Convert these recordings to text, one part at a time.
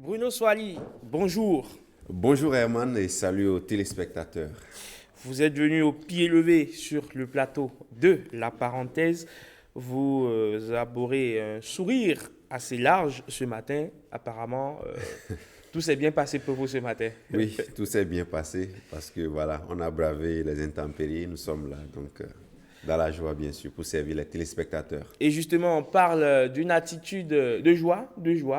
Bruno Soali, bonjour. Bonjour Herman et salut aux téléspectateurs. Vous êtes venu au pied levé sur le plateau de La Parenthèse. Vous arborez un sourire assez large ce matin. Apparemment, tout s'est bien passé pour vous ce matin. Oui, tout s'est bien passé parce que voilà, on a bravé les intempéries, nous sommes là, donc dans la joie bien sûr pour servir les téléspectateurs. Et justement, on parle d'une attitude de joie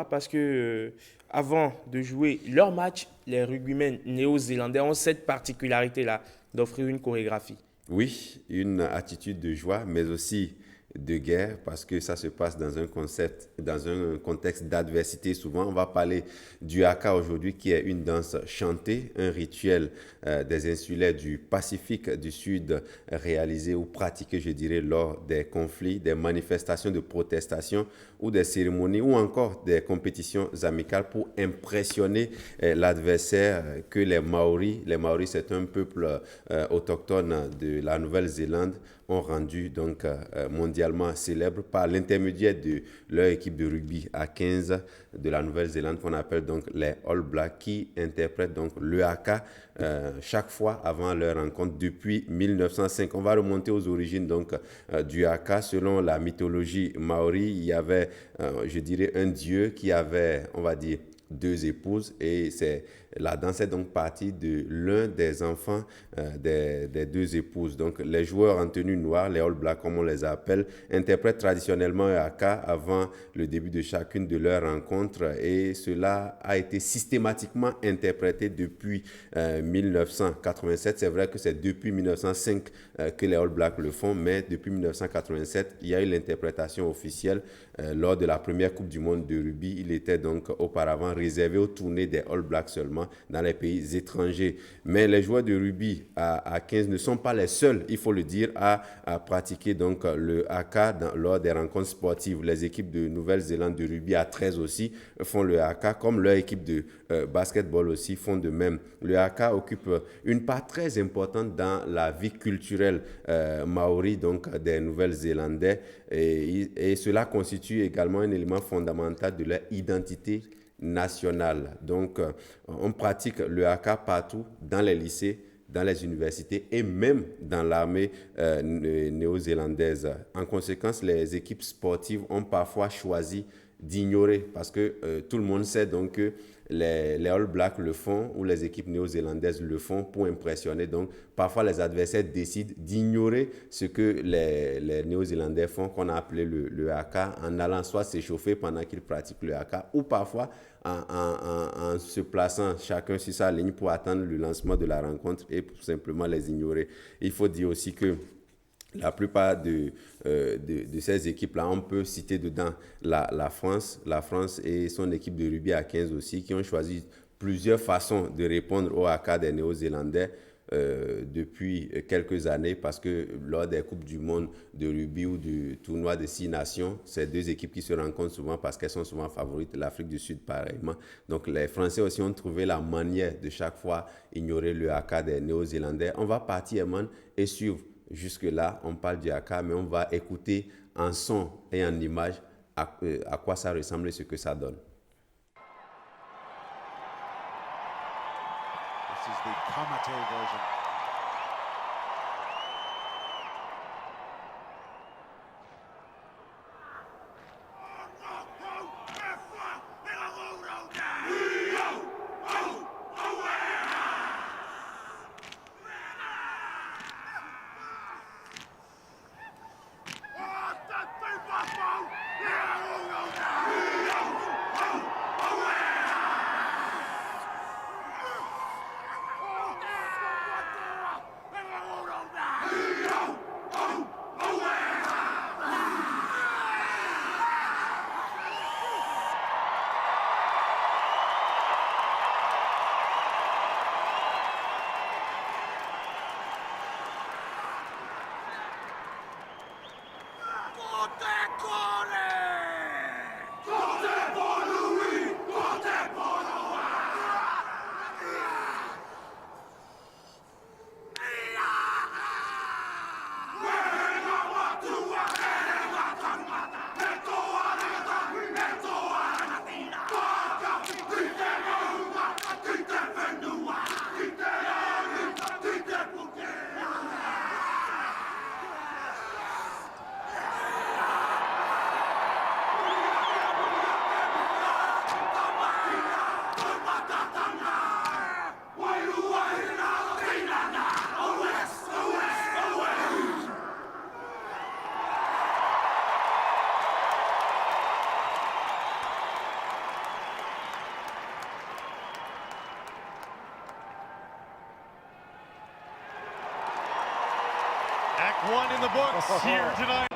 parce que avant de jouer leur match, les rugbymen néo-zélandais ont cette particularité-là d'offrir une chorégraphie. Oui, une attitude de joie, mais aussi de guerre, parce que ça se passe dans un concept, dans un contexte d'adversité. Souvent, on va parler du haka aujourd'hui, qui est une danse chantée, un rituel des insulaires du Pacifique du Sud, réalisé ou pratiqué, je dirais, lors des conflits, des manifestations de protestation ou des cérémonies ou encore des compétitions amicales pour impressionner l'adversaire que les Maoris, c'est un peuple autochtone de la Nouvelle-Zélande, ont rendu donc mondialement célèbre par l'intermédiaire de leur équipe de rugby à 15 de la Nouvelle-Zélande qu'on appelle donc les All Blacks, qui interprètent donc le haka chaque fois avant leur rencontre depuis 1905. On va remonter aux origines donc du haka. Selon la mythologie maori, il y avait, je dirais, un dieu qui avait, on va dire, deux épouses, et la danse est donc partie de l'un des enfants des deux épouses. Donc les joueurs en tenue noire, les All Blacks comme on les appelle, interprètent traditionnellement un haka avant le début de chacune de leurs rencontres, et cela a été systématiquement interprété depuis 1987. C'est vrai que c'est depuis 1905 que les All Blacks le font, mais depuis 1987, il y a eu l'interprétation officielle lors de la première Coupe du Monde de rugby. Il était donc auparavant réservé aux tournées des All Blacks seulement dans les pays étrangers. Mais les joueurs de rugby à 15 ne sont pas les seuls, il faut le dire, à pratiquer donc le haka lors des rencontres sportives. Les équipes de Nouvelle-Zélande de rugby à 13 aussi font le haka, comme leur équipe de basketball aussi font de même. Le haka occupe une part très importante dans la vie culturelle maori, donc des Nouvelle-Zélandais, et cela constitue également un élément fondamental de leur identité nationale. Donc, on pratique le haka partout, dans les lycées, dans les universités et même dans l'armée néo-zélandaise. En conséquence, les équipes sportives ont parfois choisi d'ignorer, parce que tout le monde sait donc que les All Blacks le font, ou les équipes néo-zélandaises le font pour impressionner. Donc, parfois, les adversaires décident d'ignorer ce que les néo-zélandais font, qu'on a appelé le haka, en allant soit s'échauffer pendant qu'ils pratiquent le haka, ou parfois en se plaçant chacun sur sa ligne pour attendre le lancement de la rencontre et pour simplement les ignorer. Il faut dire aussi que la plupart de ces équipes-là, on peut citer dedans la France et son équipe de rugby à 15 aussi, qui ont choisi plusieurs façons de répondre au haka des Néo-Zélandais depuis quelques années, parce que lors des Coupes du Monde de rugby ou du tournoi de 6 nations, c'est deux équipes qui se rencontrent souvent parce qu'elles sont souvent favorites, l'Afrique du Sud pareillement. Donc les Français aussi ont trouvé la manière de chaque fois ignorer le haka des Néo-Zélandais. On va partir, Eman, et suivre. Jusque-là, on parle du haka, mais on va écouter en son et en image à quoi ça ressemble et ce que ça donne. This is the Kamate version. One in the books here tonight.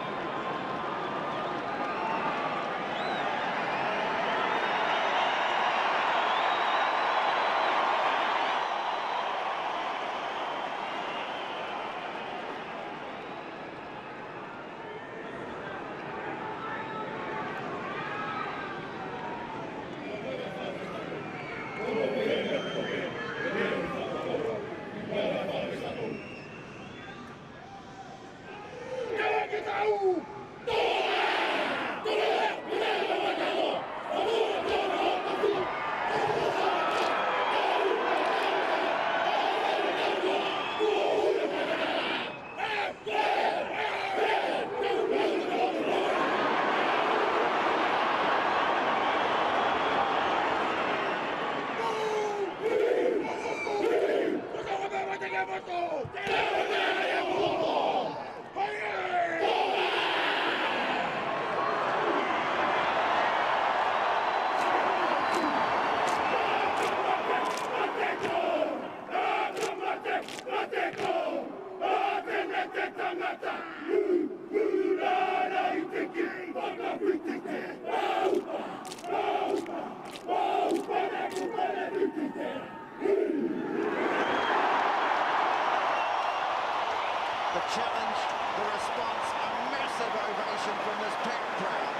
The challenge, the response, a massive ovation from this packed crowd.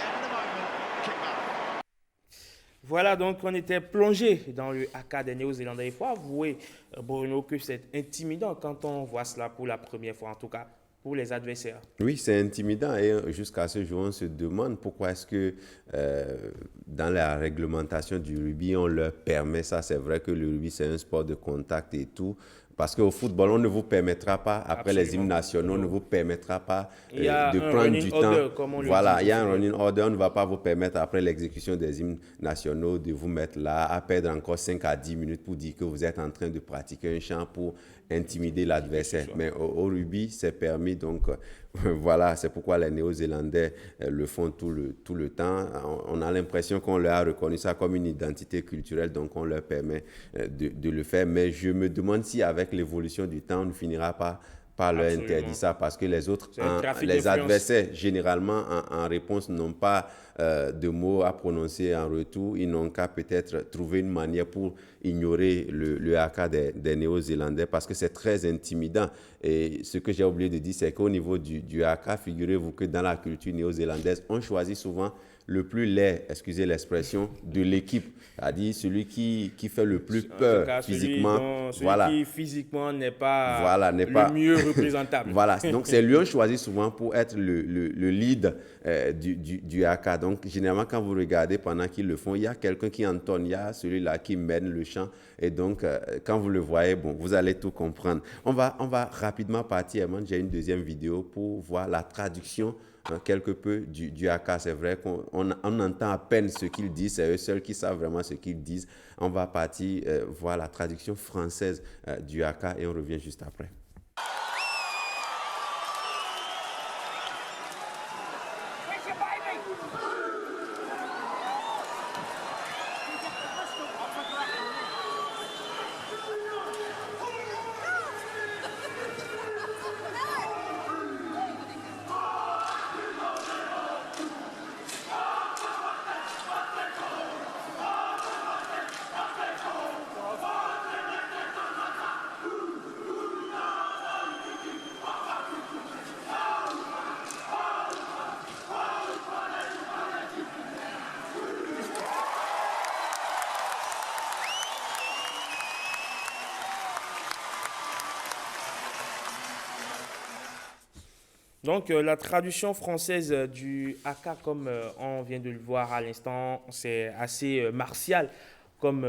And in a moment, kick-off. Voilà, donc on était plongé dans le haka des Néo-Zélandais. Il faut avouer, Bruno, que c'est intimidant quand on voit cela pour la première fois, en tout cas pour les adversaires. Oui, c'est intimidant et jusqu'à ce jour, on se demande pourquoi est-ce que dans la réglementation du rugby, on leur permet ça. C'est vrai que le rugby, c'est un sport de contact et tout. Parce qu'au football, on ne vous permettra pas, après les hymnes nationaux, on ne vous permettra pas de prendre du temps. Voilà, il y a un running order. On ne va pas vous permettre, après l'exécution des hymnes nationaux, de vous mettre là à perdre encore 5 à 10 minutes pour dire que vous êtes en train de pratiquer un chant pour intimider l'adversaire. Mais au rugby, c'est permis. Donc, voilà, c'est pourquoi les Néo-Zélandais le font tout le temps. On a l'impression qu'on leur a reconnu ça comme une identité culturelle, donc on leur permet de le faire. Mais je me demande si avec l'évolution du temps, on ne finira pas par leur interdire ça, parce que les autres, les adversaires, généralement, en réponse, n'ont pas de mots à prononcer en retour. Ils n'ont qu'à peut-être trouver une manière pour ignorer le haka des Néo-Zélandais, parce que c'est très intimidant. Et ce que j'ai oublié de dire, c'est qu'au niveau du haka, figurez-vous que dans la culture néo-zélandaise, on choisit souvent le plus laid, excusez l'expression, de l'équipe, c'est-à-dire celui qui fait le plus peur physiquement. Celui qui physiquement n'est pas le mieux représentable. Voilà, donc c'est lui on choisit souvent pour être le lead du haka. Donc généralement quand vous regardez pendant qu'ils le font, il y a quelqu'un qui entonne, il y a celui-là qui mène le chant. Et donc quand vous le voyez, bon, vous allez tout comprendre. On va rapidement partir, j'ai une deuxième vidéo pour voir la traduction quelque peu du haka. C'est vrai qu'on entend à peine ce qu'ils disent, c'est eux seuls qui savent vraiment ce qu'ils disent. On va partir voir la traduction française du haka et on revient juste après. Donc, la traduction française du haka, comme on vient de le voir à l'instant, c'est assez martial, comme,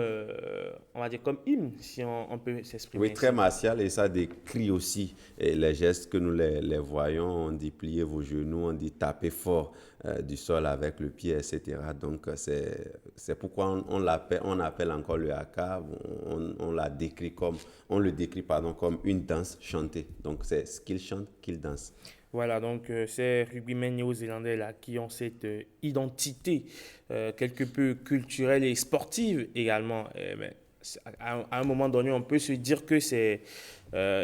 on va dire, comme hymne, si on peut s'exprimer. Oui, très martial, et ça décrit aussi les gestes que nous les voyons. On dit plier vos genoux, on dit taper fort du sol avec le pied, etc. Donc, c'est pourquoi on appelle encore le haka, on le décrit comme une danse chantée. Donc, c'est ce qu'ils chantent qu'ils dansent. Voilà, donc ces rugbymen néo-zélandais là qui ont cette identité quelque peu culturelle et sportive également. Mais À un moment donné, on peut se dire que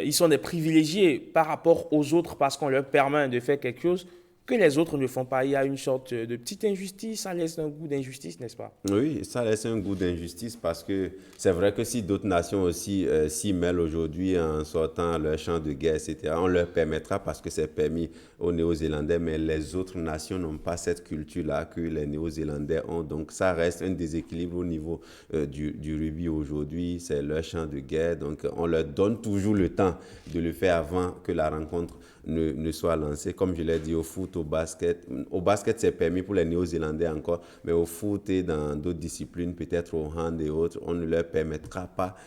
ils sont des privilégiés par rapport aux autres parce qu'on leur permet de faire quelque chose que les autres ne font pas. Il y a une sorte de petite injustice, ça laisse un goût d'injustice, n'est-ce pas? Oui, ça laisse un goût d'injustice parce que c'est vrai que si d'autres nations aussi s'y mêlent aujourd'hui en sortant leur champ de guerre, etc., on leur permettra parce que c'est permis aux Néo-Zélandais, mais les autres nations n'ont pas cette culture-là que les Néo-Zélandais ont. Donc ça reste un déséquilibre au niveau du rugby aujourd'hui, c'est leur champ de guerre. Donc on leur donne toujours le temps de le faire avant que la rencontre ne soit lancée. Comme je l'ai dit, au foot, au basket. Au basket, c'est permis pour les Néo-Zélandais encore, mais au foot et dans d'autres disciplines, peut-être au hand et autres, on ne leur permettra pas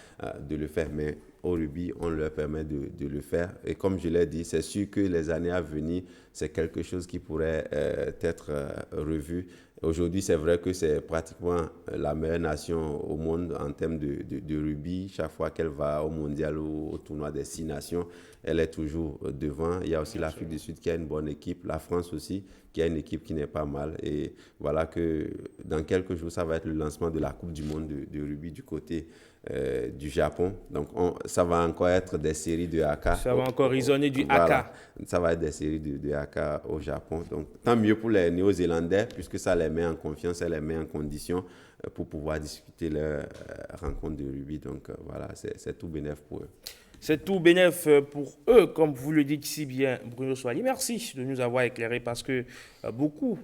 de le faire. Mais au rugby, on leur permet de le faire. Et comme je l'ai dit, c'est sûr que les années à venir, c'est quelque chose qui pourrait être revu. Aujourd'hui, c'est vrai que c'est pratiquement la meilleure nation au monde en termes de rugby. Chaque fois qu'elle va au mondial ou au tournoi des 6 nations, elle est toujours devant. Il y a aussi l'Afrique du Sud qui a une bonne équipe, la France aussi qui a une équipe qui n'est pas mal. Et voilà que dans quelques jours, ça va être le lancement de la Coupe du monde de rugby du côté du Japon. Donc, ça va encore être des séries de haka. Ça va encore résonner du Voilà. haka. Ça va être des séries de haka au Japon. Donc, tant mieux pour les Néo-Zélandais, puisque ça les met en confiance, ça les met en condition pour pouvoir discuter leur rencontre de rugby. Donc, voilà, c'est tout bénef pour eux. C'est tout bénef pour eux, comme vous le dites si bien, Bruno Soali. Merci de nous avoir éclairé parce que beaucoup,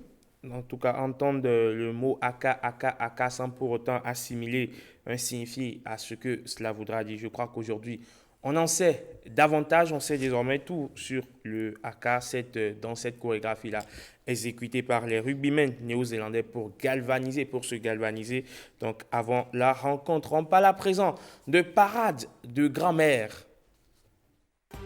en tout cas, entendent le mot aka sans pour autant assimiler un signifié à ce que cela voudra dire. Je crois qu'aujourd'hui, on en sait davantage, on sait désormais tout sur le haka, dans cette chorégraphie-là, exécutée par les rugbymen néo-zélandais pour se galvaniser. Donc, avant la rencontre, on parle à présent de parade de grand-mère